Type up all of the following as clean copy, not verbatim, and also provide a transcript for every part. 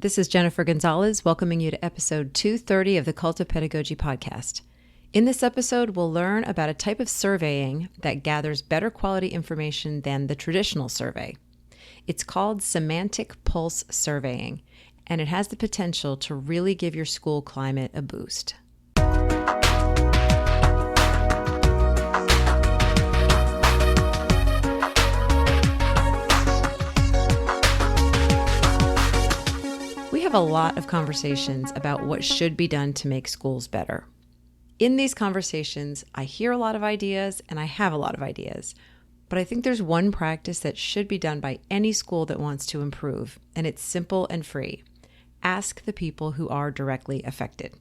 This is Jennifer Gonzalez welcoming you to episode 230 of the Cult of Pedagogy podcast. In this episode, we'll learn about a type of surveying that gathers better quality information than the traditional survey. It's called Semantic Pulse Surveying, and it has the potential to really give your school climate a boost. We have a lot of conversations about what should be done to make schools better. In these conversations, I hear a lot of ideas and I have a lot of ideas, but I think there's one practice that should be done by any school that wants to improve, and it's simple and free. Ask the people who are directly affected.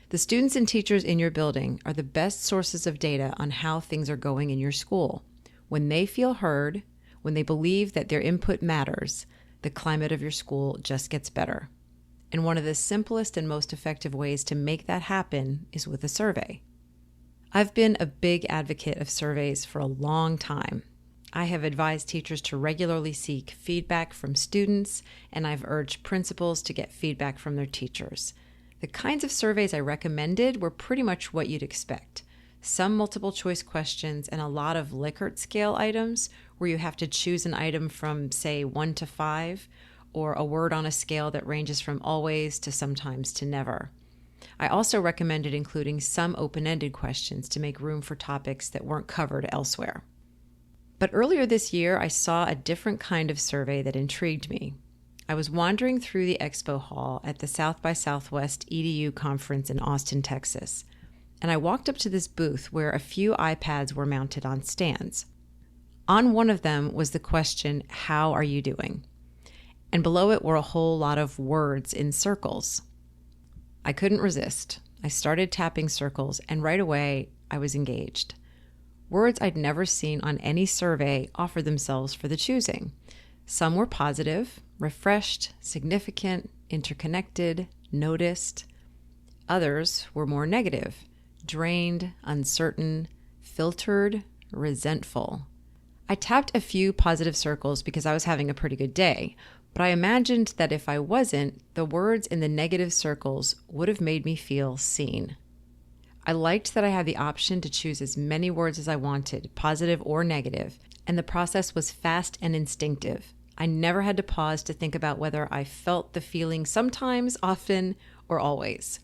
The students and teachers in your building are the best sources of data on how things are going in your school. When they feel heard, when they believe that their input matters, the climate of your school just gets better. And one of the simplest and most effective ways to make that happen is with a survey. I've been a big advocate of surveys for a long time. I have advised teachers to regularly seek feedback from students, and I've urged principals to get feedback from their teachers. The kinds of surveys I recommended were pretty much what you'd expect. Some multiple choice questions and a lot of Likert scale items where you have to choose an item from, say, 1 to 5, or a word on a scale that ranges from always to sometimes to never. I also recommended including some open-ended questions to make room for topics that weren't covered elsewhere. But earlier this year, I saw a different kind of survey that intrigued me. I was wandering through the expo hall at the South by Southwest EDU conference in Austin, Texas, and I walked up to this booth where a few iPads were mounted on stands. On one of them was the question, "How are you doing?" And below it were a whole lot of words in circles. I couldn't resist. I started tapping circles, and right away, I was engaged. Words I'd never seen on any survey offered themselves for the choosing. Some were positive, refreshed, significant, interconnected, noticed. Others were more negative, drained, uncertain, filtered, resentful. I tapped a few positive circles because I was having a pretty good day, but I imagined that if I wasn't, the words in the negative circles would have made me feel seen. I liked that I had the option to choose as many words as I wanted, positive or negative, and the process was fast and instinctive. I never had to pause to think about whether I felt the feeling sometimes, often, or always.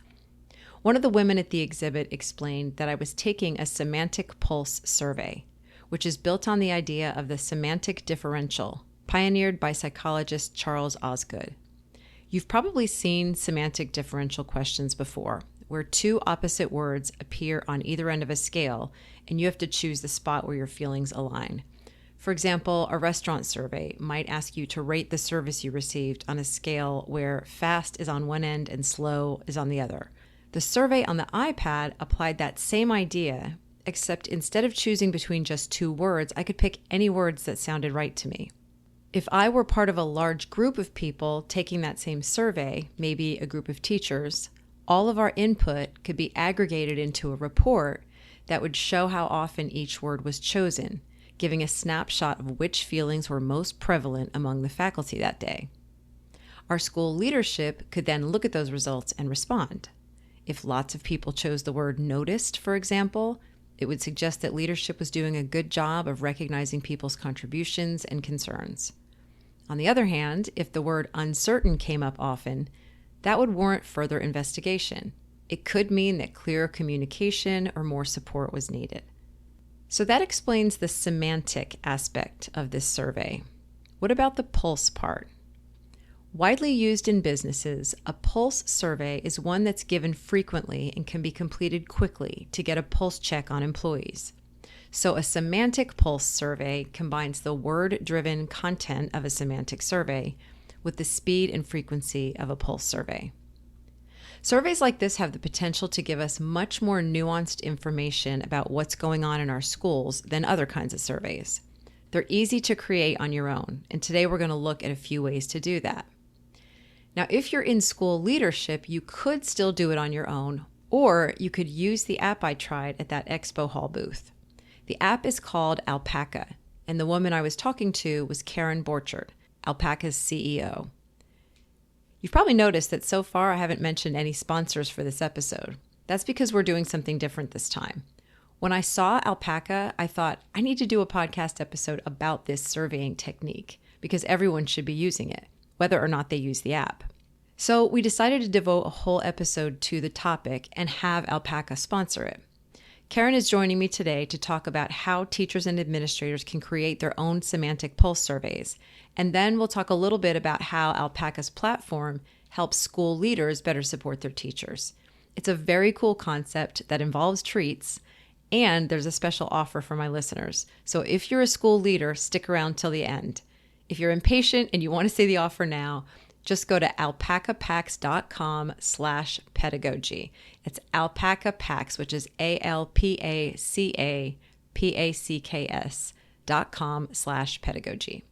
One of the women at the exhibit explained that I was taking a semantic pulse survey, which is built on the idea of the semantic differential, pioneered by psychologist Charles Osgood. You've probably seen semantic differential questions before, where two opposite words appear on either end of a scale, and you have to choose the spot where your feelings align. For example, a restaurant survey might ask you to rate the service you received on a scale where fast is on one end and slow is on the other. The survey on the iPad applied that same idea, except instead of choosing between just two words, I could pick any words that sounded right to me. If I were part of a large group of people taking that same survey, maybe a group of teachers, all of our input could be aggregated into a report that would show how often each word was chosen, giving a snapshot of which feelings were most prevalent among the faculty that day. Our school leadership could then look at those results and respond. If lots of people chose the word noticed, for example, it would suggest that leadership was doing a good job of recognizing people's contributions and concerns. On the other hand, if the word uncertain came up often, that would warrant further investigation. It could mean that clearer communication or more support was needed. So that explains the semantic aspect of this survey. What about the pulse part? Widely used in businesses, a pulse survey is one that's given frequently and can be completed quickly to get a pulse check on employees. So a semantic pulse survey combines the word-driven content of a semantic survey with the speed and frequency of a pulse survey. Surveys like this have the potential to give us much more nuanced information about what's going on in our schools than other kinds of surveys. They're easy to create on your own, and today we're going to look at a few ways to do that. Now, if you're in school leadership, you could still do it on your own, or you could use the app I tried at that expo hall booth. The app is called Alpaca, and the woman I was talking to was Karen Borchert, Alpaca's CEO. You've probably noticed that so far I haven't mentioned any sponsors for this episode. That's because we're doing something different this time. When I saw Alpaca, I thought I need to do a podcast episode about this surveying technique because everyone should be using it, whether or not they use the app. So we decided to devote a whole episode to the topic and have Alpaca sponsor it. Karen is joining me today to talk about how teachers and administrators can create their own semantic pulse surveys. And then we'll talk a little bit about how Alpaca's platform helps school leaders better support their teachers. It's a very cool concept that involves treats, and there's a special offer for my listeners. So if you're a school leader, stick around till the end. If you're impatient and you want to see the offer now, just go to alpacapax.com/pedagogy. It's alpacapax, which is alpacapax.com/pedagogy.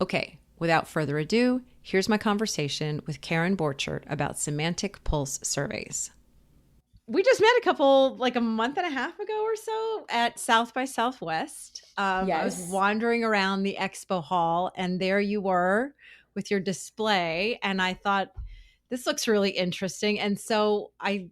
Okay, without further ado, here's my conversation with Karen Borchert about semantic pulse surveys. We just met a month and a half ago or so at South by Southwest. Yes. I was wandering around the expo hall, and there you were with your display, and I thought, this looks really interesting. And so I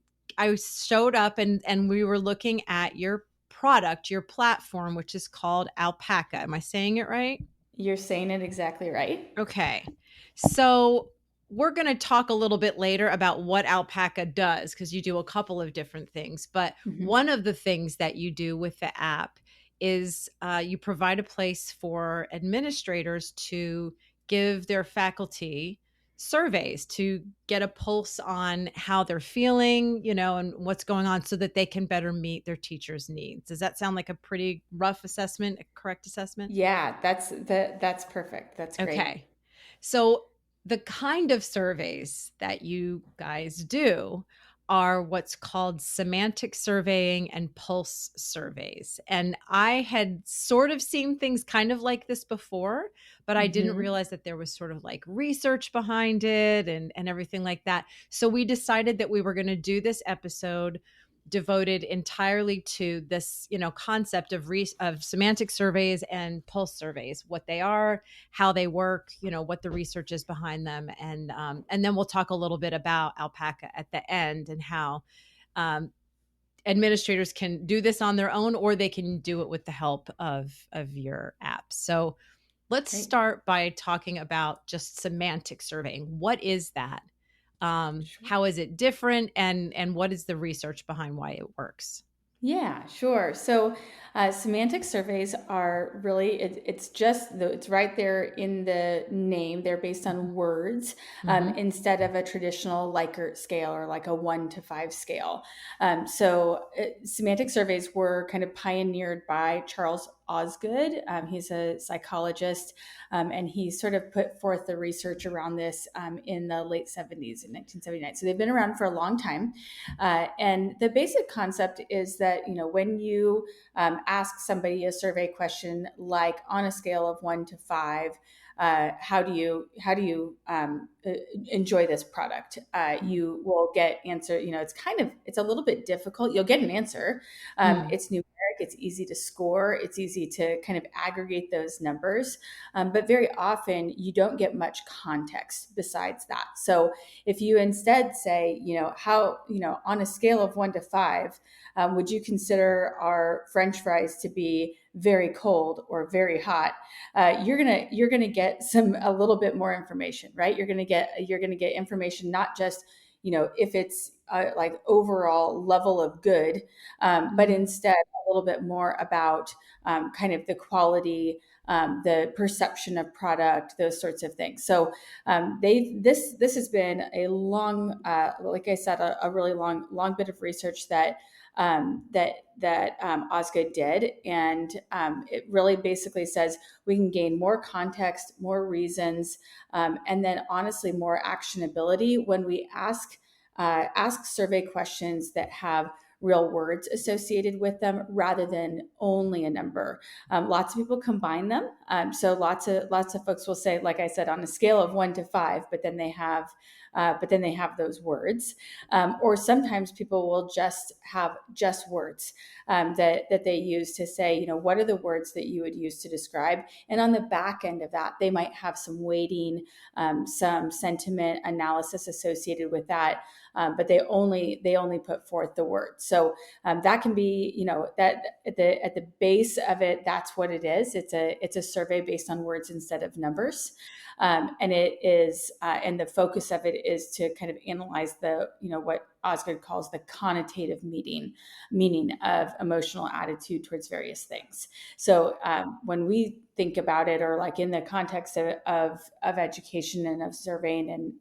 showed up, and we were looking at your product, your platform, which is called Alpaca. Am I saying it right? You're saying it exactly right. Okay. So we're going to talk a little bit later about what Alpaca does, because you do a couple of different things. But one of the things that you do with the app is you provide a place for administrators to give their faculty surveys to get a pulse on how they're feeling, and what's going on so that they can better meet their teachers' needs. Does that sound like a pretty rough assessment, a correct assessment? Yeah, that's perfect. That's great. Okay. So the kind of surveys that you guys do are what's called semantic surveying and pulse surveys. And I had sort of seen things kind of like this before, but I didn't realize that there was sort of like research behind it and everything like that. So we decided that we were going to do this episode devoted entirely to this, concept of semantic surveys and pulse surveys, what they are, how they work, what the research is behind them, and then we'll talk a little bit about Alpaca at the end and how administrators can do this on their own, or they can do it with the help of your app. So let's start by talking about just semantic surveying. What is that? How is it different, and what is the research behind why it works? Yeah, sure. So semantic surveys are really, it's right there in the name. They're based on words instead of a traditional Likert scale or like a 1 to 5 scale. Semantic surveys were kind of pioneered by Charles Osgood. He's a psychologist, and he sort of put forth the research around this in the late 70s, in 1979. So they've been around for a long time. And the basic concept is that, when you ask somebody a survey question, like on a scale of 1 to 5, how do you enjoy this product? You will get answer. It's a little bit difficult. You'll get an answer. It's numeric. It's easy to score. It's easy to kind of aggregate those numbers. But very often you don't get much context besides that. So if you instead say, on a scale of 1 to 5, would you consider our French fries to be very cold or very hot? You're gonna get a little bit more information, right? You're gonna get information, not just if it's like overall level of good, but instead a little bit more about kind of the quality, the perception of product, those sorts of things. So this has been a long, like I said, a really long bit of research that Osgood did, and it really basically says we can gain more context, more reasons, and then honestly more actionability when we ask survey questions that have real words associated with them rather than only a number. Lots of people combine them. So lots of folks will say, like I said, on a scale of 1 to 5, but then they have those words. Or sometimes people will just have just words that they use to say, what are the words that you would use to describe? And on the back end of that, they might have some weighting, some sentiment analysis associated with that. But they only put forth the word. So that can be, that at the base of it, that's what it is. It's a survey based on words instead of numbers. And it is, and the focus of it is to kind of analyze what Osgood calls the connotative meaning of emotional attitude towards various things. So when we think about it, or like in the context of education and of surveying and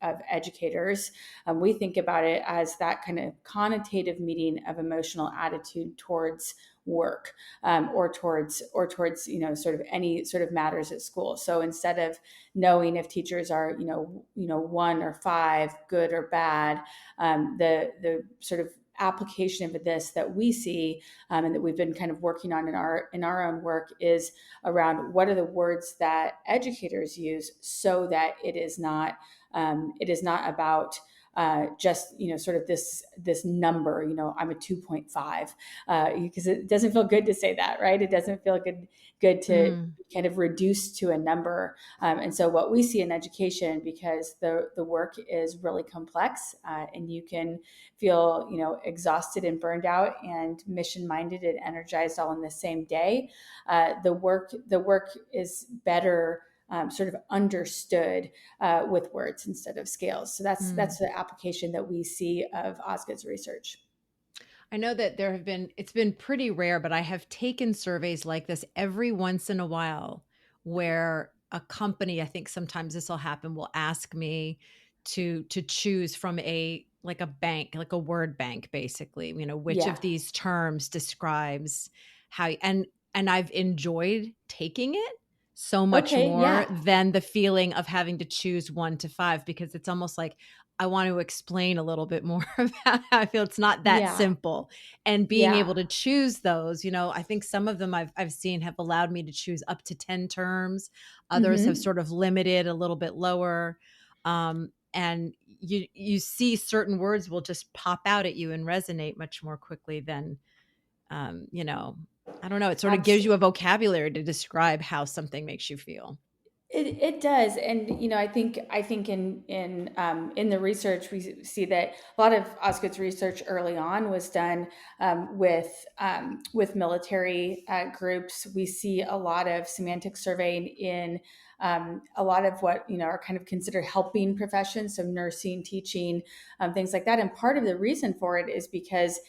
of educators, we think about it as that kind of connotative meaning of emotional attitude towards work, or towards sort of any sort of matters at school. So instead of knowing if teachers are 1 or 5, good or bad, the sort of application of this that we see, and that we've been kind of working on in our own work, is around what are the words that educators use, so that it is not about just sort of this number. I'm a 2.5, because it doesn't feel good to say that, right? It doesn't feel good to kind of reduce to a number. And so what we see in education, because the work is really complex, and you can feel exhausted and burned out and mission minded and energized all in the same day, the work is better sort of understood with words instead of scales. So that's the application that we see of Osgood's research. I know that it's been pretty rare, but I have taken surveys like this every once in a while, where a company, I think sometimes this will happen, will ask me to choose from like a bank, like a word bank, basically, which Yeah. of these terms describes how, and I've enjoyed taking it so much Okay. more Yeah. than the feeling of having to choose 1 to 5, because it's almost like I want to explain a little bit more about how I feel. It's not that Yeah. simple. And being Yeah. able to choose those, I think some of them I've seen have allowed me to choose up to 10 terms. Others have Mm-hmm. sort of limited a little bit lower. And you see certain words will just pop out at you and resonate much more quickly than, I don't know. It sort of gives you a vocabulary to describe how something makes you feel. It does, and I think in the research we see that a lot of Osgood's research early on was done with military groups. We see a lot of semantic surveying in a lot of what are kind of considered helping professions, so nursing, teaching, things like that. And part of the reason for it is because,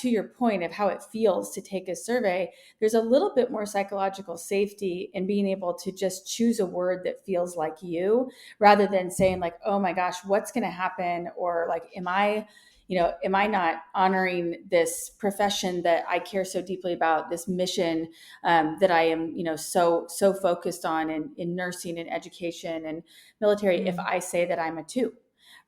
to your point of how it feels to take a survey, there's a little bit more psychological safety in being able to just choose a word that feels like you, rather than saying like, oh my gosh, what's going to happen? Or like, am I not honoring this profession that I care so deeply about, this mission that I am, so focused on in nursing and education and military, if I say that I'm a 2?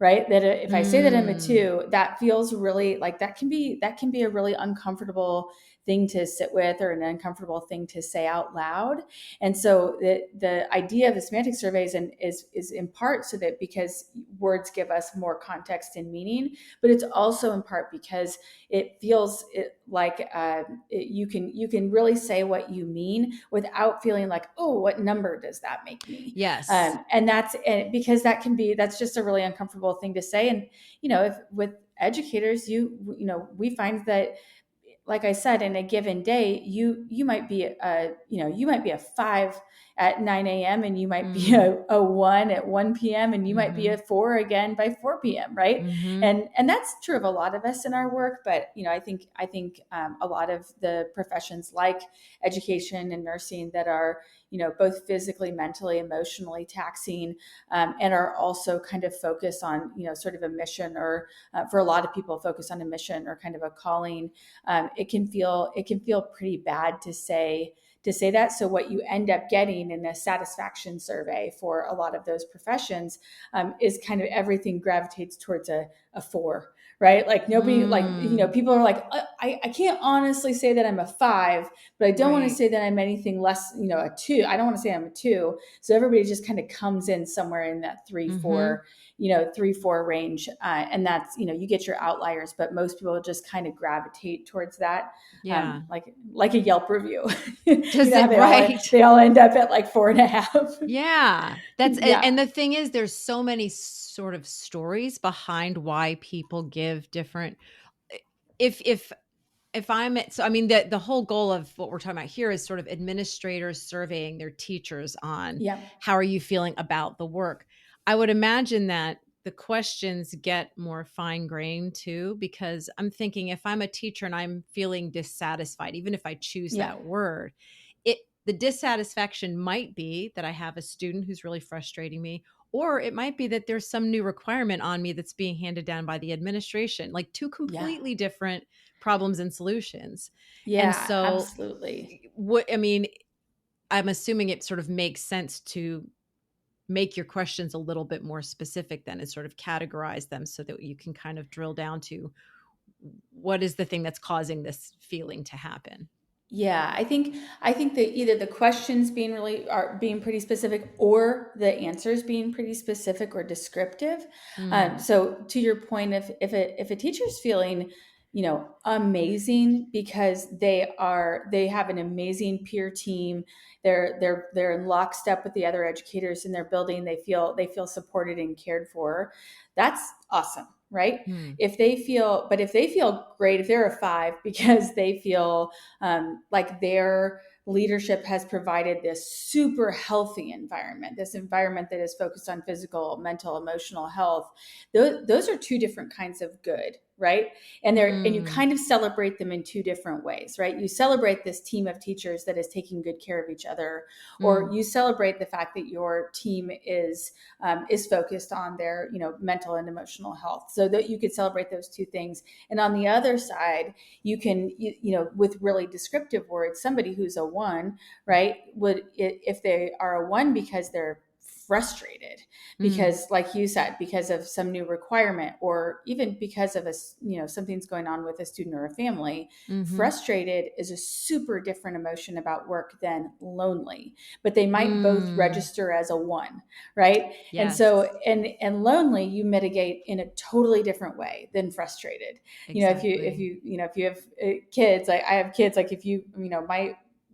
Right, that if I say that I'm a Mm. 2, that feels really like that can be a really uncomfortable thing to sit with, or an uncomfortable thing to say out loud. And so the idea of the semantic surveys is in part so that, because words give us more context and meaning, but it's also in part because it feels like you can really say what you mean without feeling like, oh, what number does that make me? Yes. And because that's just a really uncomfortable thing to say. And if with educators, we find that, like I said, in a given day, you might be a 5 at 9 a.m. and you might be Mm. a 1 at 1 p.m. and you might be Mm-hmm. a 4 again by 4 p.m. Right. Mm-hmm. And that's true of a lot of us in our work. But I think a lot of the professions like education and nursing that are both physically, mentally, emotionally taxing, and are also kind of focused on sort of a mission, or for a lot of people focus on a mission or kind of a calling. It can feel pretty bad to say that. So what you end up getting in a satisfaction survey for a lot of those professions is kind of everything gravitates towards a 4, right? Like nobody, like, Mm, people are like, I can't honestly say that I'm a 5, but I don't want to right. say that I'm anything less, a 2. I don't want to say I'm a 2. So everybody just kind of comes in somewhere in that 3, Mm-hmm. 4, 3, 4 range. And that's, you get your outliers, but most people just kind of gravitate towards that. Yeah. Like a Yelp review, Does how it right? they all end up at like 4.5. Yeah. That's Yeah. and the thing is there's so many sort of stories behind why people give different if if I'm so I mean the whole goal of what we're talking about here is sort of administrators surveying their teachers on Yeah. how are you feeling about the work. I would imagine that the questions get more fine grained too, because I'm thinking if I'm a teacher and I'm feeling dissatisfied, even if I choose Yeah. that word, it the dissatisfaction might be that I have a student who's really frustrating me, or it might be that there's some new requirement on me that's being handed down by the administration, like two Yeah. completely different problems and solutions. And Yeah. so, Absolutely. what I mean, I'm assuming it sort of makes sense to make your questions a little bit more specific then and sort of categorize them so that you can kind of drill down to what is the thing that's causing this feeling to happen. Yeah, I think that either the questions being pretty specific, or the answers being pretty specific or descriptive. Mm, So to your point, if a teacher's feeling, amazing because they have an amazing peer team, they're in lockstep with the other educators in their building, they feel supported and cared for, that's awesome, right? mm, If they feel great, if they're a 5 because they feel like their leadership has provided this super healthy environment, this environment that is focused on physical, mental, emotional health. Those are two different kinds of good, right? And you mm, kind of celebrate them in two different ways, right? You celebrate this team of teachers that is taking good care of each other, or mm, you celebrate the fact that your team is focused on their, mental and emotional health. So that you could celebrate those two things. And on the other side, you can, with really descriptive words, somebody who's a 1, right, would, if they are a 1 because they're frustrated, mm, because like you said, because of some new requirement, or even because of something's going on with a student or a family. mm-hmm, Frustrated is a super different emotion about work than lonely, but they might both mm. register as a 1, right? And Yes, so, and lonely you mitigate in a totally different way than frustrated. If exactly. you if you have kids, like I have kids, like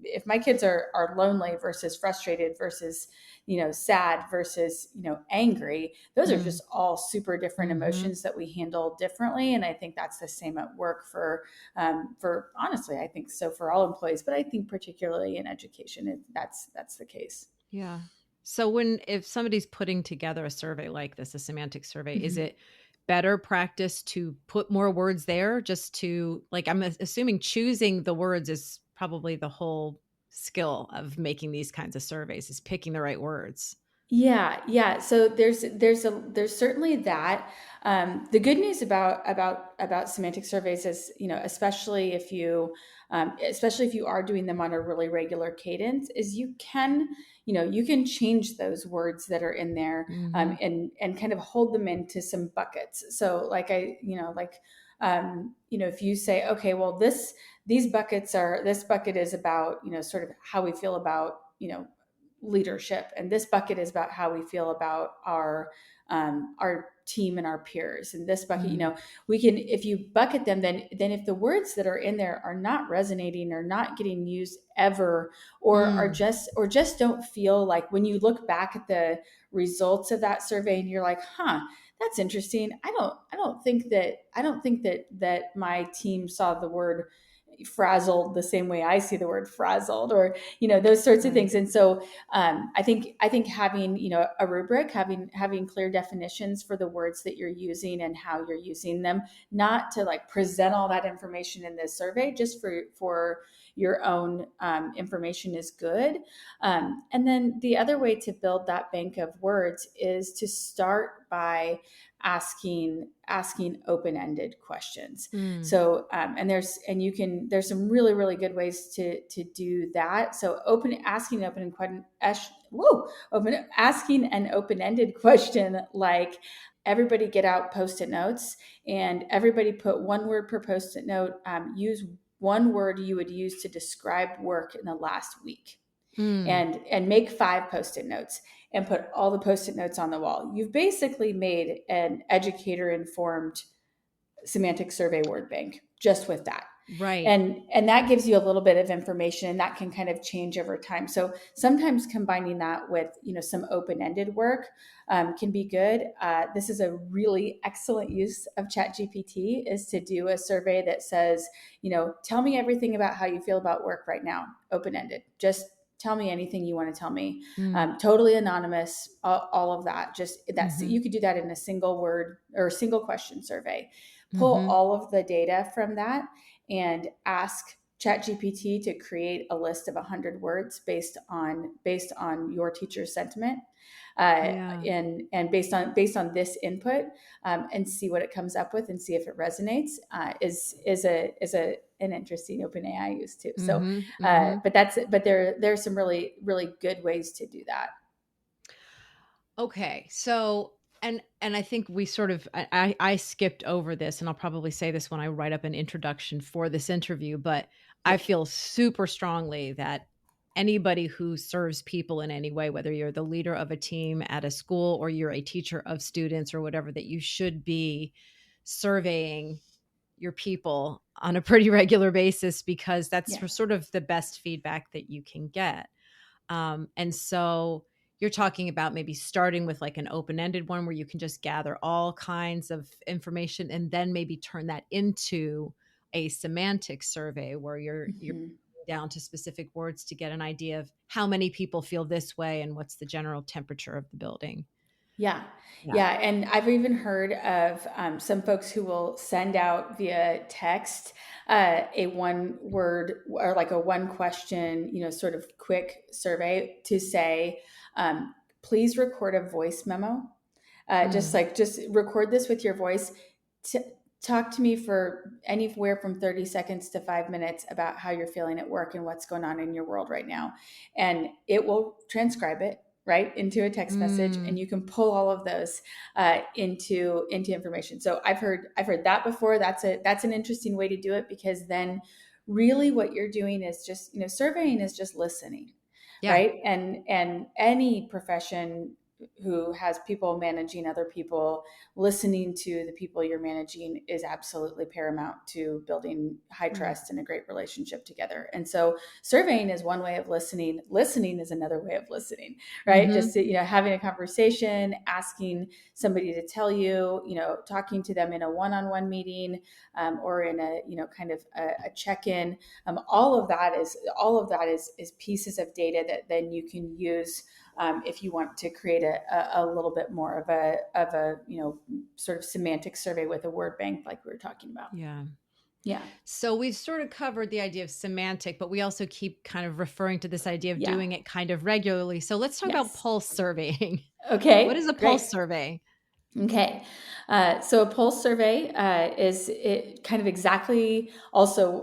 if my kids are lonely versus frustrated versus sad versus angry, those are Mm, just all super different mm-hmm. emotions that we handle differently. And I think that's the same at work for honestly, I think so for all employees, but I think particularly in education, that's the case. Yeah. So when if somebody's putting together a survey like this, a semantic survey, is Mhm. it better practice to put more words there just to like I'm assuming choosing the words is probably the whole skill of making these kinds of surveys is picking the right words. Yeah, yeah. So there's certainly that. The good news about semantic surveys is, especially if you are doing them on a really regular cadence, is you can change those words that are in there, Mhm. and kind of hold them into some buckets. So if you say, okay, well, this bucket is about, sort of how we feel about, leadership, and this bucket is about how we feel about our team and our peers, and this bucket, Mm. we can, if you bucket them, then if the words that are in there are not resonating or not getting used ever, Mm. or just don't feel like, when you look back at the results of that survey and you're like, that's interesting, I don't think that my team saw the word frazzled the same way I see the word frazzled, or those sorts of Right. things. And so I think having, a rubric, having clear definitions for the words that you're using and how you're using them, not to like present all that information in this survey, just for your own information, is good. And then the other way to build that bank of words is to start by asking open-ended questions. Mm. So there's some really, really good ways to do that. So open asking an open-ended question, like, everybody get out Post-it notes, and everybody put one word per Post-it note. Use one word you would use to describe work in the last week, Mm. and make 5 Post-it notes and put all the Post-it notes on the wall. You've basically made an educator informed semantic survey word bank just with that. Right. And that gives you a little bit of information, and that can kind of change over time. So sometimes combining that with, some open-ended work can be good. This is a really excellent use of ChatGPT, is to do a survey that says, tell me everything about how you feel about work right now, open-ended. Just tell me anything you want to tell me. Mm. Totally anonymous, all of that. Just that's, Mm-hmm. you could do that in a single word or single question survey. Pull Mm-hmm. all of the data from that and ask ChatGPT to create a list of 100 words based on your teacher's sentiment, Yeah. and based on this input, and see what it comes up with and see if it resonates. Is an interesting open AI use too. So, Mm-hmm. Mm-hmm. there's some really really good ways to do that. Okay. So, and I think we sort of I skipped over this, and I'll probably say this when I write up an introduction for this interview, but I Yeah. feel super strongly that anybody who serves people in any way, whether you're the leader of a team at a school or you're a teacher of students or whatever, that you should be surveying your people on a pretty regular basis, because that's Yeah. sort of the best feedback that you can get. And so you're talking about maybe starting with like an open-ended one where you can just gather all kinds of information and then maybe turn that into a semantic survey where you're Mhm. down to specific words to get an idea of how many people feel this way and what's the general temperature of the building. Yeah. Yeah. Yeah. And I've even heard of some folks who will send out via text a one word or like a one question, sort of quick survey to say, please record a voice memo. Mm, Just record this with your voice. T- Talk to me for anywhere from 30 seconds to 5 minutes about how you're feeling at work and what's going on in your world right now. And it will transcribe it right into a text message, and mm, you can pull all of those into information. So I've heard that before. That's an interesting way to do it, because then really what you're doing is just, surveying is just listening, yeah. right? And any profession who has people managing other people, listening to the people you're managing is absolutely paramount to building high Mm, trust and a great relationship together. And so surveying is one way of listening. Listening is another way of listening, right? mm-hmm. Just to, having a conversation, asking somebody to tell you, talking to them in a one-on-one meeting, or in a, kind of a check-in. All of that is pieces of data that then you can use, if you want to create a little bit more of a sort of semantic survey with a word bank like we were talking about. Yeah. Yeah. So we've sort of covered the idea of semantic, but we also keep kind of referring to this idea of Yeah. doing it kind of regularly. So let's talk about Yes. pulse surveying. What is Okay. a Great. pulse survey? Okay. So a pulse survey is it kind of exactly also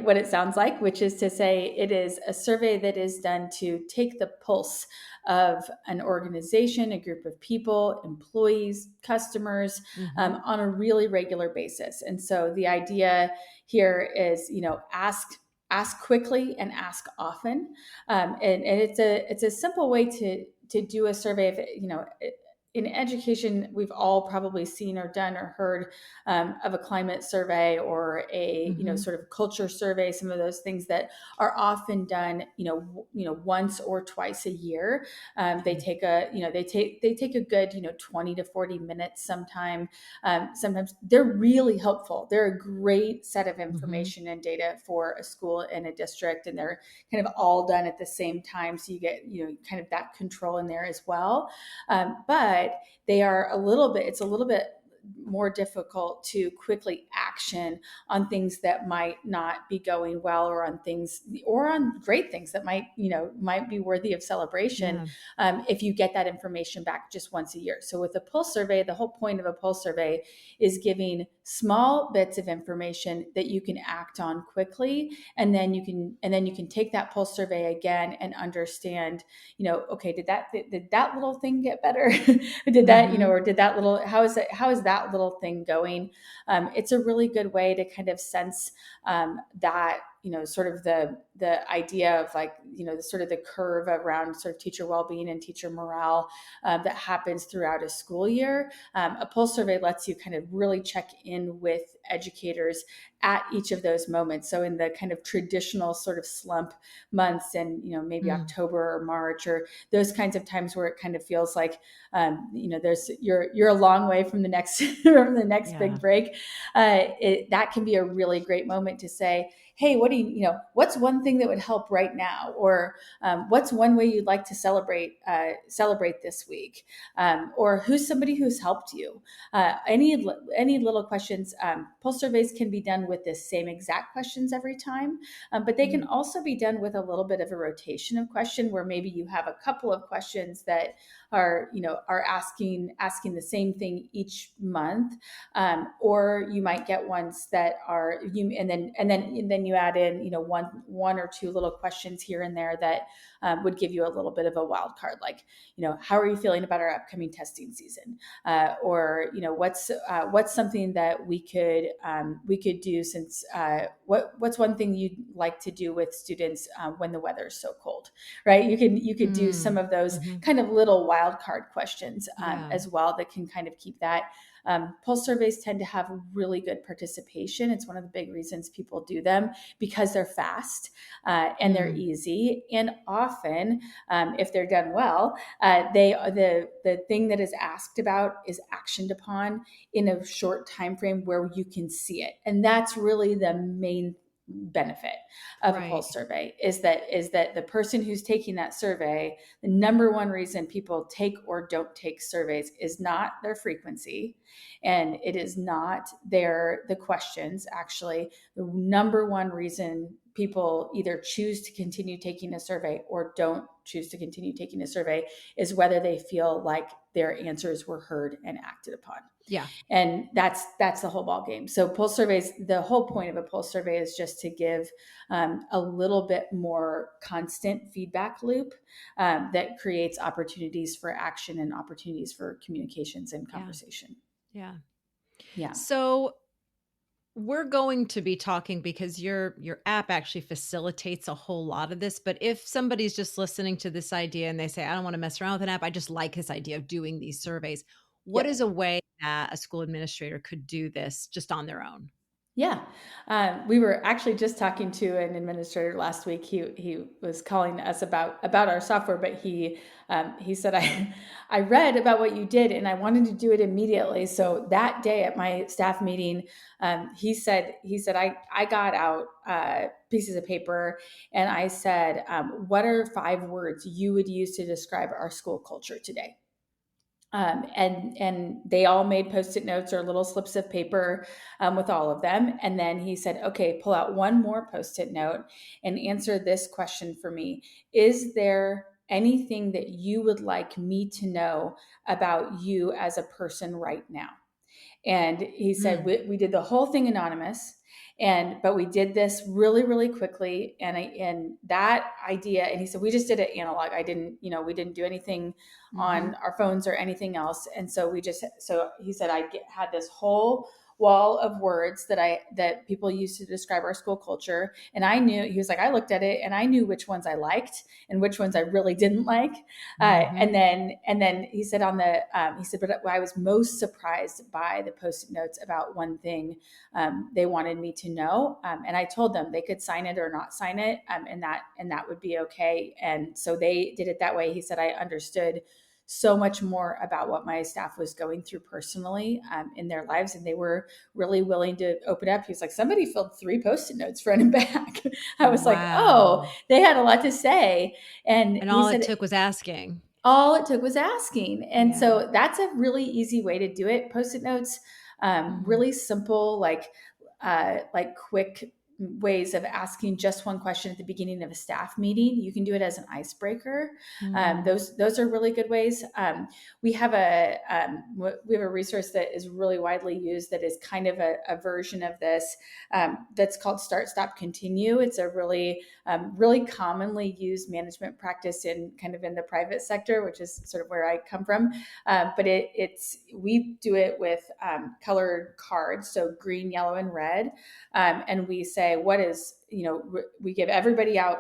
what it sounds like, which is to say it is a survey that is done to take the pulse of an organization, a group of people, employees, customers, Mm-hmm. on a really regular basis. And so the idea here is, ask quickly and ask often. And it's a simple way to do a survey. If in education, we've all probably seen or done or heard of a climate survey or a Mm-hmm. sort of culture survey. Some of those things that are often done, once or twice a year. They take a good 20 to 40 minutes sometime. Sometimes they're really helpful. They're a great set of Mm-hmm. information and data for a school and a district, and they're kind of all done at the same time, so you get kind of that control in there as well. But they are it's a little bit more difficult to quickly action on things that might not be going well, or on things, or on great things that might be worthy of celebration, Yeah. if you get that information back just once a year. So with a pulse survey, the whole point of a pulse survey is giving small bits of information that you can act on quickly, and then you can take that pulse survey again and understand, okay, did that little thing get better? Did that, Mm-hmm. or did that little, how is that little thing going? It's a really good way to kind of sense that, sort of the idea of, like, the sort of the curve around sort of teacher well-being and teacher morale that happens throughout a school year. A pulse survey lets you kind of really check in with educators at each of those moments. So in the kind of traditional sort of slump months, and maybe Mm. October or March, or those kinds of times where it kind of feels like there's you're a long way from the next from the next Yeah. big break. That can be a really great moment to say, hey, what's one thing that would help right now? Or what's one way you'd like to celebrate this week? Or who's somebody who's helped you? Any little questions. Pulse surveys can be done with the same exact questions every time, but they can Mm. also be done with a little bit of a rotation of question, where maybe you have a couple of questions that are asking the same thing each month, or you might get ones that are you, and then you add in one or two little questions here and there that would give you a little bit of a wild card, like, how are you feeling about our upcoming testing season? Or what's something that we could do, since what's one thing you'd like to do with students when the weather is so cold, right? You could do some Mm. of those Mm-hmm. kind of little wild card questions Yeah. as well, that can kind of keep that. Pulse surveys tend to have really good participation. It's one of the big reasons people do them, because they're fast and they're Mm. easy, and often, if they're done well, the thing that is asked about is actioned upon in a short time frame where you can see it, and that's really the main benefit of a Right. pulse survey, is that the person who's taking that survey, the number one reason people take or don't take surveys is not their frequency, and it is not the questions. Actually, the number one reason people either choose to continue taking a survey or don't choose to continue taking a survey is whether they feel like their answers were heard and acted upon. Yeah. And that's the whole ball game. So pulse surveys, the whole point of a pulse survey is just to give a little bit more constant feedback loop that creates opportunities for action and opportunities for communications and Yeah. conversation. Yeah. Yeah. So we're going to be talking, because your app actually facilitates a whole lot of this. But if somebody's just listening to this idea and they say, I don't want to mess around with an app, I just like this idea of doing these surveys. What is Yep. a way that a school administrator could do this just on their own? Yeah, we were actually just talking to an administrator last week. He was calling us about our software, but he said, I read about what you did and I wanted to do it immediately. So that day at my staff meeting, he said I got out pieces of paper, and I said, what are 5 words you would use to describe our school culture today? And they all made post-it notes or little slips of paper with all of them. And then he said, okay, pull out one more post-it note and answer this question for me. Is there anything that you would like me to know about you as a person right now? And he said, Mm. we did the whole thing anonymous, but we did this really, really quickly. And that idea, and he said, we just did it analog. We didn't do anything Hmm. on our phones or anything else. And so so he said, had this whole wall of words that people use to describe our school culture. And he was like, I looked at it and I knew which ones I liked and which ones I really didn't like. Hmm. And then he said, but I was most surprised by the post-it notes about one thing they wanted me to know, and I told them they could sign it or not sign it, and that would be okay. And so they did it that way. He said, I understood so much more about what my staff was going through personally in their lives, and they were really willing to open up. He was like, somebody filled 3 post-it notes front and back. I was like, oh, Wow. they had a lot to say. And And he all it said, took was asking. All it took was asking. And Yeah. so that's a really easy way to do it. Post-it notes, Mm-hmm. really simple, like quick ways of asking just one question at the beginning of a staff meeting. You can do it as an icebreaker. Mm. Those are really good ways. We have a resource that is really widely used that is kind of a version of this, that's called Start, Stop, Continue. It's a really commonly used management practice in kind of in the private sector, which is sort of where I come from. But we do it with colored cards, so green, yellow, and red, and we say what is, we give everybody out,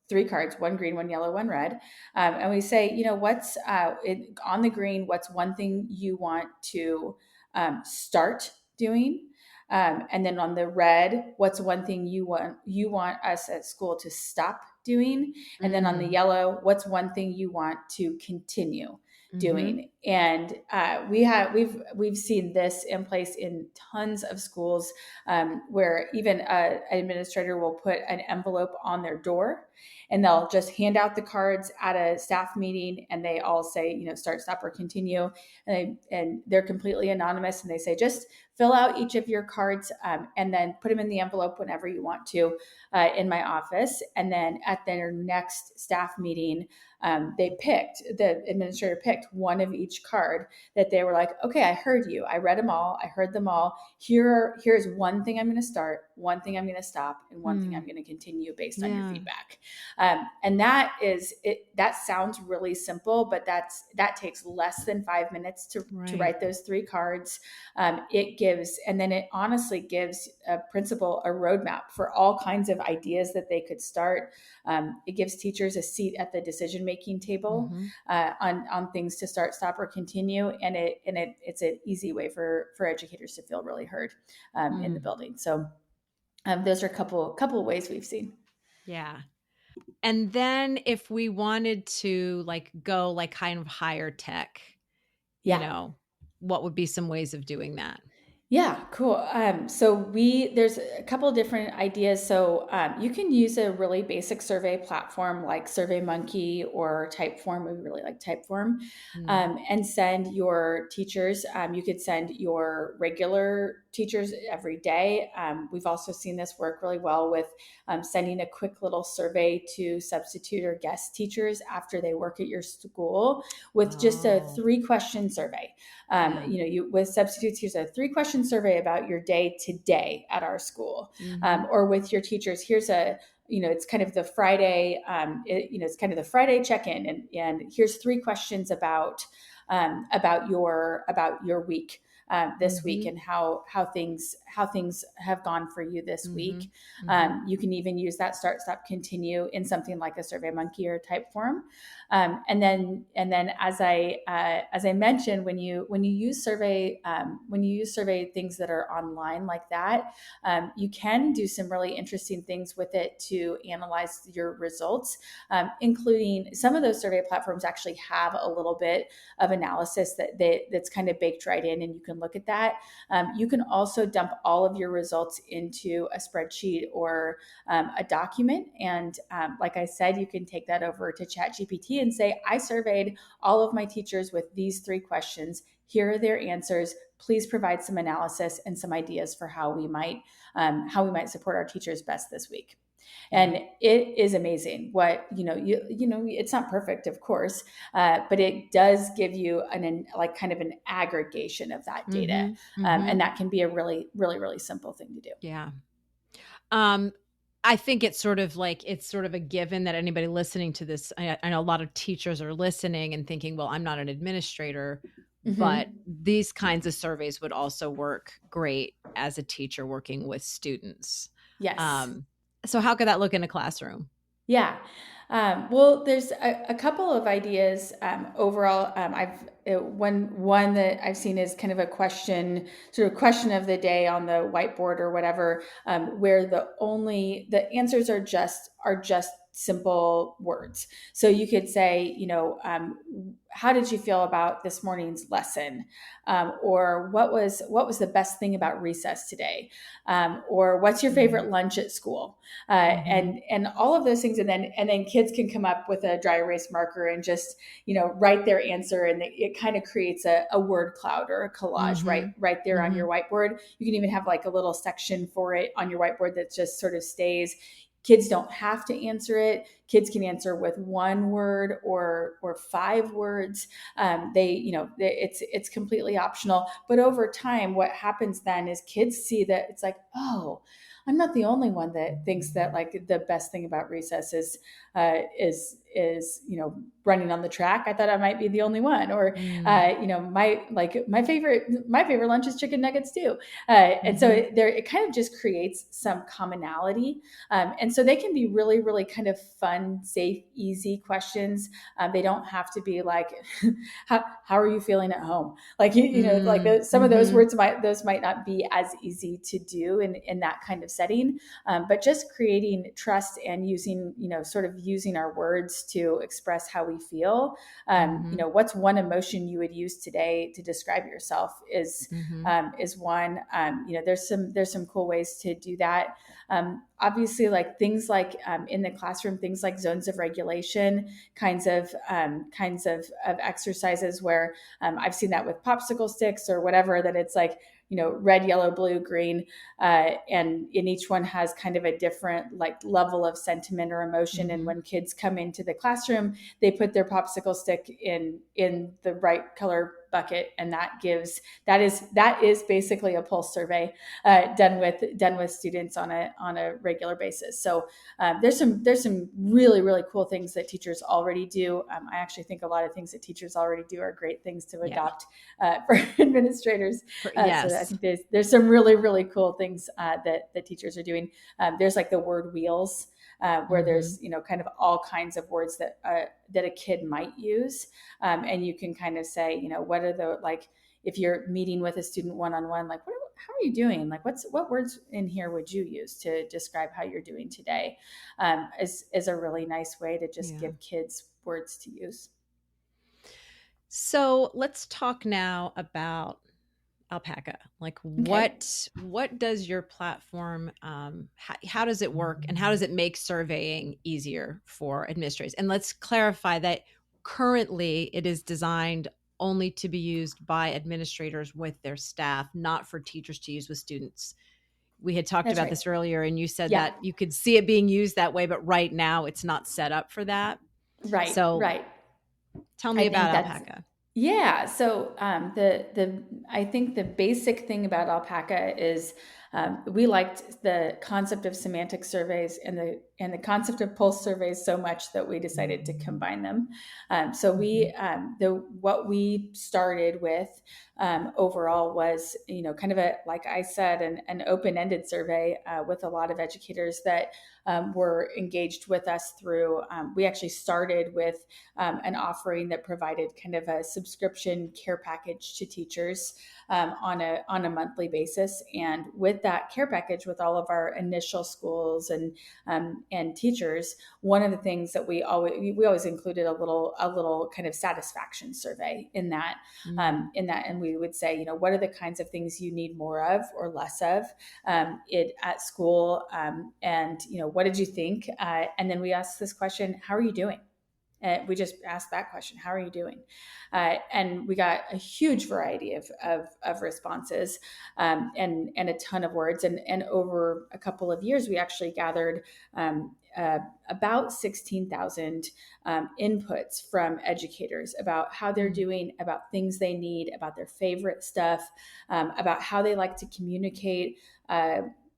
3 cards, one green, one yellow, one red, and we say, what's on the green, what's one thing you want to start doing. And then on the red, what's one thing you want us at school to stop doing? And then on the Mm. yellow, what's one thing you want to continue Mm-hmm. doing? And we've seen this in place in tons of schools, where even an administrator will put an envelope on their door, and they'll just hand out the cards at a staff meeting, and they all say, start, stop, or continue, and they're completely anonymous, and they say just fill out each of your cards, and then put them in the envelope whenever you want to, in my office. And then at their next staff meeting, the administrator picked one of each card that they were like, okay, I heard you. I read them all. I heard them all. Here's one thing I'm going to start, one thing I'm going to stop, and one thing Mm. I'm going to continue based on your Yeah. feedback. And that is it. That sounds really simple, but that takes less than 5 minutes to Right. write those 3 cards. And then it honestly gives a principal a roadmap for all kinds of ideas that they could start. It gives teachers a seat at the decision making table, Mm-hmm. on things to start, stop, or continue, and it's an easy way for educators to feel really heard, in the Mm. building. So those are a couple of ways we've seen. Yeah. And then if we wanted to like go like kind of higher tech, you Yeah. know, what would be some ways of doing that? Yeah, cool. So there's a couple of different ideas. So you can use a really basic survey platform like SurveyMonkey or Typeform. We really like Typeform, Mm. and send your teachers. You could send your regular teachers every day. We've also seen this work really well with sending a quick little survey to substitute or guest teachers after they work at your school with just a Oh, 3-question survey. yeah. You with substitutes, here's a 3-question survey about your day today at our school, Mm-hmm. or with your teachers, here's it's kind of the Friday, it's kind of the Friday check-in, and here's 3 questions about your week, this week, Mm-hmm. and how things have gone for you this Mm-hmm. week. Mm-hmm. You can even use that start, stop, continue in something like a SurveyMonkey or Typeform. And then as I mentioned, when you use survey things that are online like that, you can do some really interesting things with it to analyze your results, including some of those survey platforms actually have a little bit of analysis that's kind of baked right in, and you can look at that. You can also dump all of your results into a spreadsheet or a document, and like I said, you can take that over to ChatGPT and say, I surveyed all of my teachers with these 3 questions. Here are their answers. Please provide some analysis and some ideas for how we might support our teachers best this week. Yeah. And it is amazing what it's not perfect, of course, but it does give you like kind of an aggregation of that data, Mm-hmm. Mm-hmm. and that can be a really really really simple thing to do. Yeah. Um, I think it's sort of a given that anybody listening to this, I know a lot of teachers are listening and thinking, well, I'm not an administrator, but Mm-hmm. these kinds of surveys would also work great as a teacher working with students. Yes. Um, so how could that look in a classroom? Yeah. Well, there's a couple of ideas, overall. One that I've seen is kind of a question, sort of question of the day on the whiteboard or whatever, where the answers are just simple words. So you could say, how did you feel about this morning's lesson? Or what was the best thing about recess today? Or what's your favorite lunch at school? And all of those things, and then kids can come up with a dry erase marker and just write their answer, and it kind of creates a word cloud or a collage right there on your whiteboard. You can even have like a little section for it on your whiteboard that just sort of stays. Kids don't have to answer it. Kids can answer with one word or 5 words. It's completely optional. But over time, what happens then is kids see that it's like, oh, I'm not the only one that thinks that like the best thing about recess is running on the track. I thought I might be the only one, or my favorite lunch is chicken nuggets too. And so it kind of just creates some commonality, and so they can be really, really kind of fun, safe, easy questions. They don't have to be like, how are you feeling at home? Like some of those words might not be as easy to do in that kind of setting, but just creating trust and using our words to express how we feel. What's one emotion you would use today to describe yourself is one. There's some cool ways to do that. Obviously, like things like in the classroom, things like zones of regulation, kinds of exercises where I've seen that with popsicle sticks or whatever, that it's like red, yellow, blue, green, and in each one has kind of a different like level of sentiment or emotion. And when kids come into the classroom, they put their popsicle stick in the right color bucket, and that is basically a pulse survey done with students on a regular basis. So there's some really, really cool things that teachers already do. I actually think a lot of things that teachers already do are great things to adopt for administrators. Yes. So I think there's some really, really cool things that teachers are doing. There's like the word wheels, where there's kind of all kinds of words that a kid might use, and you can kind of say what are the, like, if you're meeting with a student one-on-one, like how are you doing, like what words in here would you use to describe how you're doing today, is a really nice way to just give kids words to use. So let's talk now about Alpaca. Like what does your platform, how does it work, and how does it make surveying easier for administrators? And let's clarify that currently it is designed only to be used by administrators with their staff, not for teachers to use with students. We had talked about this earlier, and you said that you could see it being used that way, but right now it's not set up for that. Right. So tell me about Alpaca. Yeah. So I think the basic thing about Alpaca is we liked the concept of semantic surveys and the concept of pulse surveys so much that we decided to combine them. So what we started with overall was kind of like I said, an open-ended survey with a lot of educators that were engaged with us through. We actually started with an offering that provided kind of a subscription care package to teachers on a monthly basis. And with that care package, with all of our initial schools and teachers, one of the things that we always included a little kind of satisfaction survey in that, and we would say, what are the kinds of things you need more of or less of at school, and what did you think? And then we asked this question: how are you doing? We just asked that question: how are you doing? And we got a huge variety of responses, and a ton of words. And over a couple of years, we actually gathered about 16,000 inputs from educators about how they're doing, about things they need, about their favorite stuff, about how they like to communicate.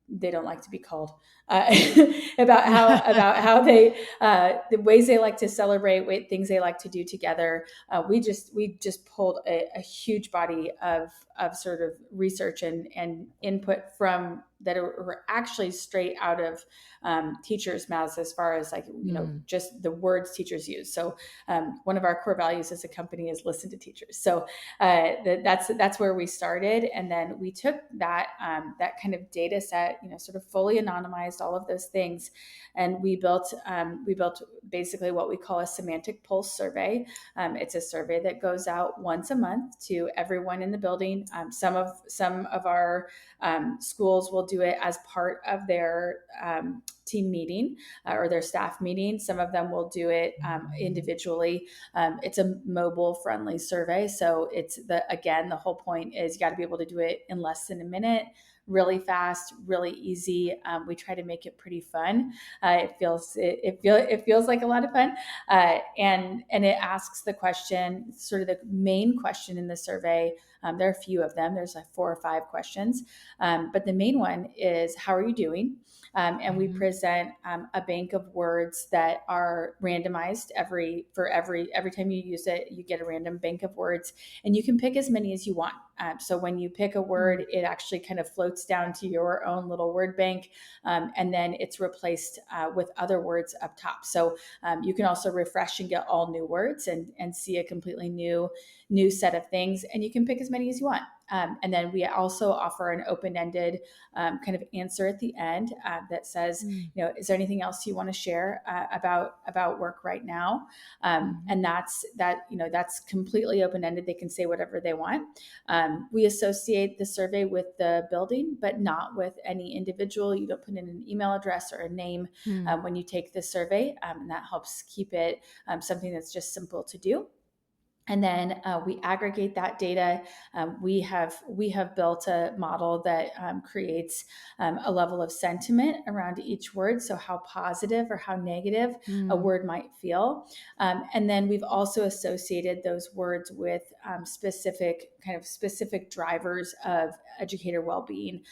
They don't like to be called, about how they the ways they like to celebrate, things they like to do together. We just pulled a huge body of sort of research and input from that are actually straight out of teachers' mouths, as far as like, just the words teachers use. So one of our core values as a company is listen to teachers. So that's where we started, and then we took that kind of data set, sort of fully anonymized all of those things, and we built basically what we call a semantic pulse survey. It's a survey that goes out once a month to everyone in the building. Some of our schools will do it as part of their team meeting or their staff meeting. Some of them will do it individually. It's a mobile friendly survey. So the whole point is you got to be able to do it in less than a minute, really fast, really easy. We try to make it pretty fun. It feels like a lot of fun. And it asks the question, sort of the main question in the survey. There are a few of them. There's like 4 or 5 questions. But the main one is, how are you doing? And we present a bank of words that are randomized every time you use it, you get a random bank of words, and you can pick as many as you want. So when you pick a word, it actually kind of floats down to your own little word bank, and then it's replaced with other words up top. So you can also refresh and get all new words and see a completely new set of things, and you can pick as many as you want. And then we also offer an open-ended kind of answer at the end that says, is there anything else you want to share about work right now? And that's completely open-ended. They can say whatever they want. We associate the survey with the building, but not with any individual. You don't put in an email address or a name when you take the survey, and that helps keep it something that's just simple to do. And then we aggregate that data. We have built a model that creates a level of sentiment around each word. So how positive or how negative a word might feel. And then we've also associated those words with specific drivers of educator well-being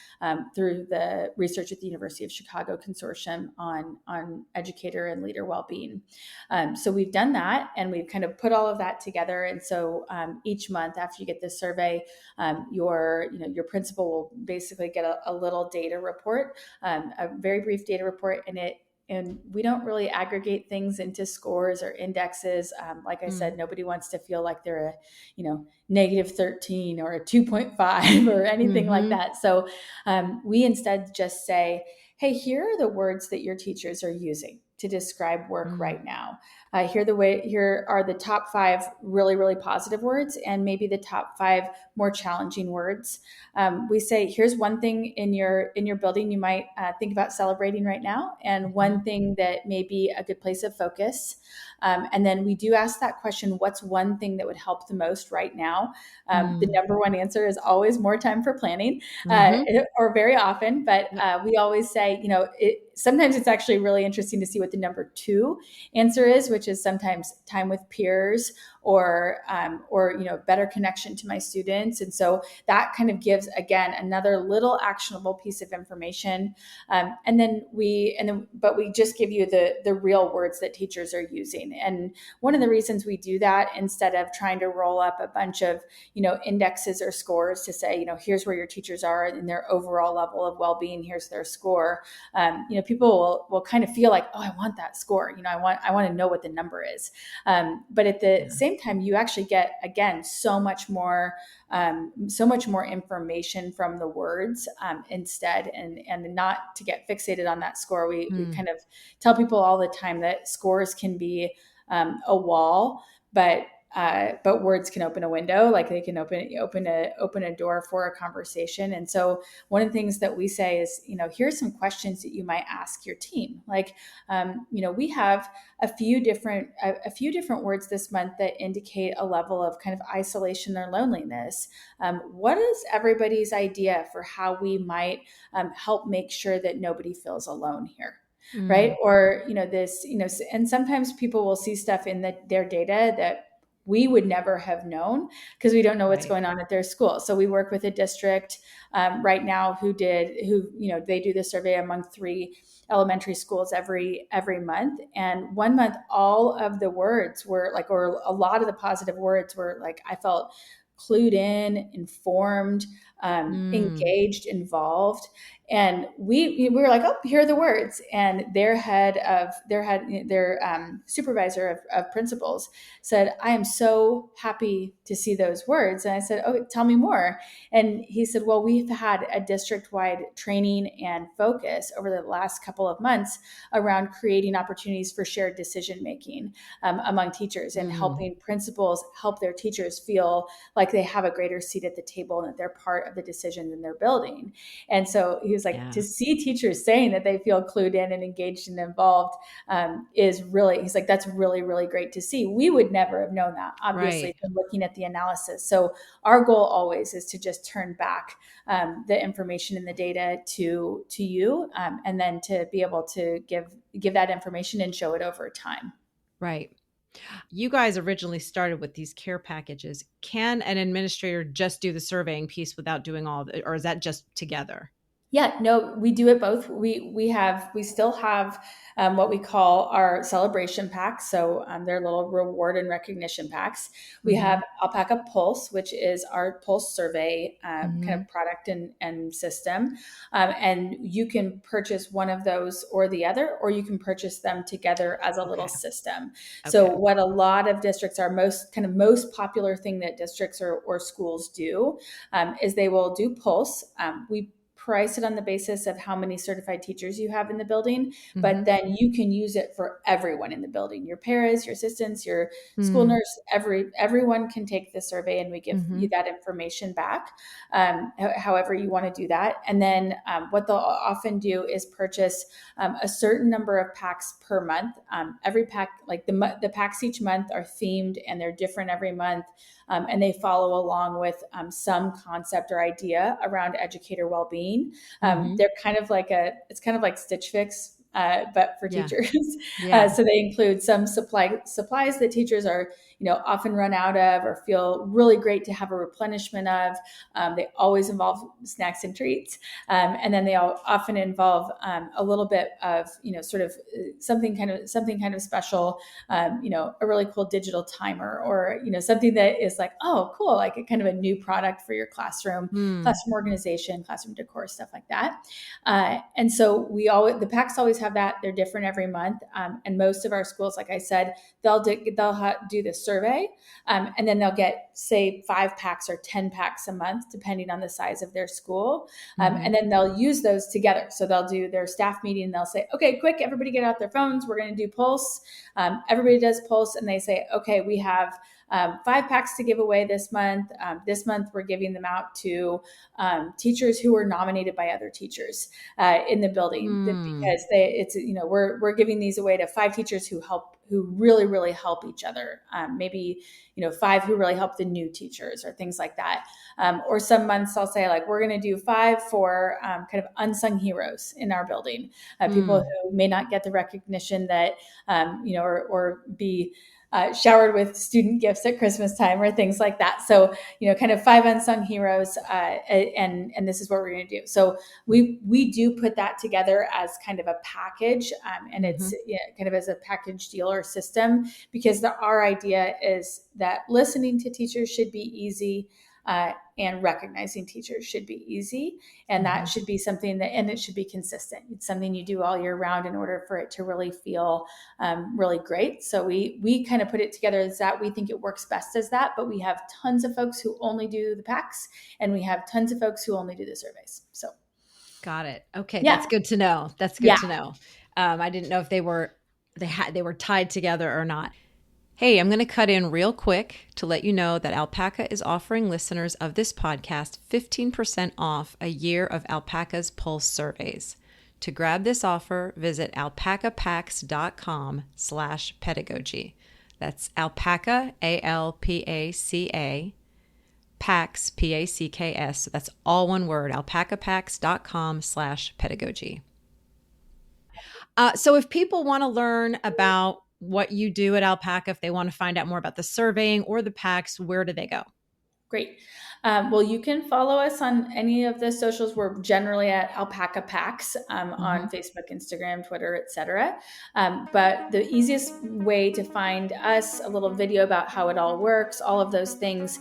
through the research at the University of Chicago Consortium on educator and leader well-being. So we've done that, and we've kind of put all of that together. And so each month after you get this survey, your principal will basically get a little data report, a very brief data report, and we don't really aggregate things into scores or indexes. Like I said, nobody wants to feel like they're a, -13 or a 2.5 or anything like that. So we instead just say, hey, here are the words that your teachers are using to describe work right now. Here are the top 5 really, really positive words, and maybe the top 5 more challenging words. We say, here's one thing in your building you might think about celebrating right now, and one thing that may be a good place of focus. And then we do ask that question, what's one thing that would help the most right now? The number one answer is always more time for planning, or very often, but we always say, sometimes it's actually really interesting to see what the number 2 answer is, which is sometimes time with peers or better connection to my students. And so that kind of gives, again, another little actionable piece of information. But we just give you the real words that teachers are using. And one of the reasons we do that, instead of trying to roll up a bunch of, indexes or scores to say, here's where your teachers are in their overall level of well-being, here's their score. People will kind of feel like, oh, I want that score. I want to know what the number is. But at the same time, you actually get, again, so much more information from the words instead, and not to get fixated on that score. We kind of tell people all the time that scores can be a wall, but words can open a window, like they can open a door for a conversation. And so one of the things that we say is, here's some questions that you might ask your team. Like, we have a few different words this month that indicate a level of kind of isolation or loneliness. What is everybody's idea for how we might help make sure that nobody feels alone here? Right. Or, and sometimes people will see stuff in their data that we would never have known because we don't know what's going on at their school. So we work with a district right now who they do the survey among 3 elementary schools every month. And one month, all of the words were like, or a lot of the positive words were like, I felt clued in, informed, Mm. engaged, involved. And we were like, oh, here are the words. And their supervisor of principals said, I am so happy to see those words. And I said, oh, tell me more. And he said, well, we've had a district-wide training and focus over the last couple of months around creating opportunities for shared decision making among teachers, and Mm. helping principals help their teachers feel like they have a greater seat at the table and that they're part of the decisions in their building. And so he was like, to Yeah. see teachers saying that they feel clued in and engaged and involved is really, he's like, that's really, really great to see. We would never have known that, obviously, Right. from looking at the analysis. So our goal always is to just turn back the information and the data to you, and then to be able to give that information and show it over time. Right. You guys originally started with these care packages. Can an administrator just do the surveying piece without doing all of it, or is that just together? Yeah, no, we do it both. We still have what we call our celebration packs. So they're little reward and recognition packs. We Mm-hmm. have Alpaca Pulse, which is our pulse survey kind Mm-hmm. of product and system. And you can purchase one of those or the other, or you can purchase them together as a little Okay. system. So Okay. what a lot of districts are most popular thing that districts or schools do is they will do Pulse. We price it on the basis of how many certified teachers you have in the building, but Mm-hmm. then you can use it for everyone in the building, your paras, your assistants, your school Mm. nurse. Everyone can take the survey, and we give Mm-hmm. you that information back, however you want to do that. And then what they'll often do is purchase a certain number of packs per month. Every pack, like the packs each month are themed, and they're different every month. And they follow along with some concept or idea around educator well-being. Mm-hmm. They're it's kind of like Stitch Fix, but for Yeah. teachers. Yeah. So they include some supplies that teachers are, often run out of or feel really great to have a replenishment of. They always involve snacks and treats, and then they often involve a little bit of, sort of something kind of special, a really cool digital timer, or something that is like, oh, cool, like a kind of a new product for your Mm. classroom organization, classroom decor, stuff like that. And so the packs always have that. They're different every month, and most of our schools, like I said, they'll do the survey, and then they'll get, say, 5 packs or 10 packs a month, depending on the size of their school, Mm-hmm. and then they'll use those together. So they'll do their staff meeting. They'll say, okay, quick, everybody get out their phones. We're going to do Pulse. Everybody does Pulse, and they say, okay, we have 5 packs to give away this month. This month, we're giving them out to teachers who were nominated by other teachers in the building, Mm. because we're giving these away to 5 teachers who really, really help each other. Maybe 5 who really help the new teachers, or things like that. Or some months I'll say, like, we're going to do 5 for kind of unsung heroes in our building, people Mm. who may not get the recognition that or be showered with student gifts at Christmas time, or things like that. So, kind of 5 unsung heroes, and this is what we're going to do. So we do put that together as kind of a package, and Mm-hmm. it's kind of as a package deal or system, because our idea is that listening to teachers should be easy. And recognizing teachers should be easy, and Mm-hmm. that should be something and it should be consistent. It's something you do all year round in order for it to really feel really great. So we kind of put it together as that. We think it works best as that, but we have tons of folks who only do the packs, and we have tons of folks who only do the surveys. So Got it. Okay, that's yeah, good to know. That's good yeah, to know. I didn't know if they were tied together or not. Hey, I'm going to cut in real quick to let you know that Alpaca is offering listeners of this podcast 15% off a year of Alpaca's Pulse surveys. To grab this offer, visit alpacapacks.com/pedagogy. That's alpaca, ALPACA, Packs, PACKS. So that's all one word, alpacapacks.com/pedagogy. So if people want to learn about what you do at Alpaca, if they want to find out more about the surveying or the packs, where do they go? great. Well, you can follow us on any of the socials. We're generally at Alpaca Packs on Facebook, Instagram, Twitter, etc. But the easiest way to find us, a little video about how it all works, all of those things,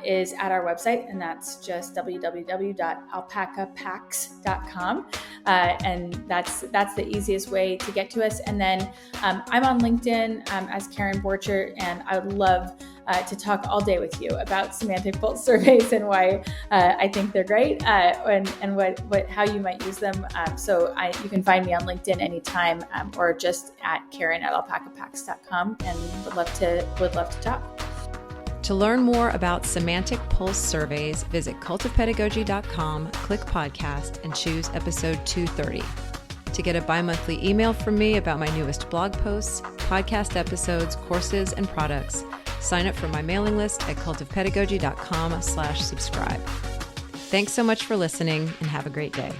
is at our website, and that's just www.alpacapacks.com. And that's the easiest way to get to us. And then I'm on LinkedIn as Karen Borchert, and I would love to talk all day with you about semantic pulse surveys and why I think they're great, and how you might use them. You can find me on LinkedIn anytime, or just at Karen@alpacapacks.com, and would love to talk. To learn more about semantic pulse surveys, visit cultofpedagogy.com, click podcast, and choose episode 230. To get a bi-monthly email from me about my newest blog posts, podcast episodes, courses, and products, sign up for my mailing list at cultofpedagogy.com/subscribe. Thanks so much for listening, and have a great day.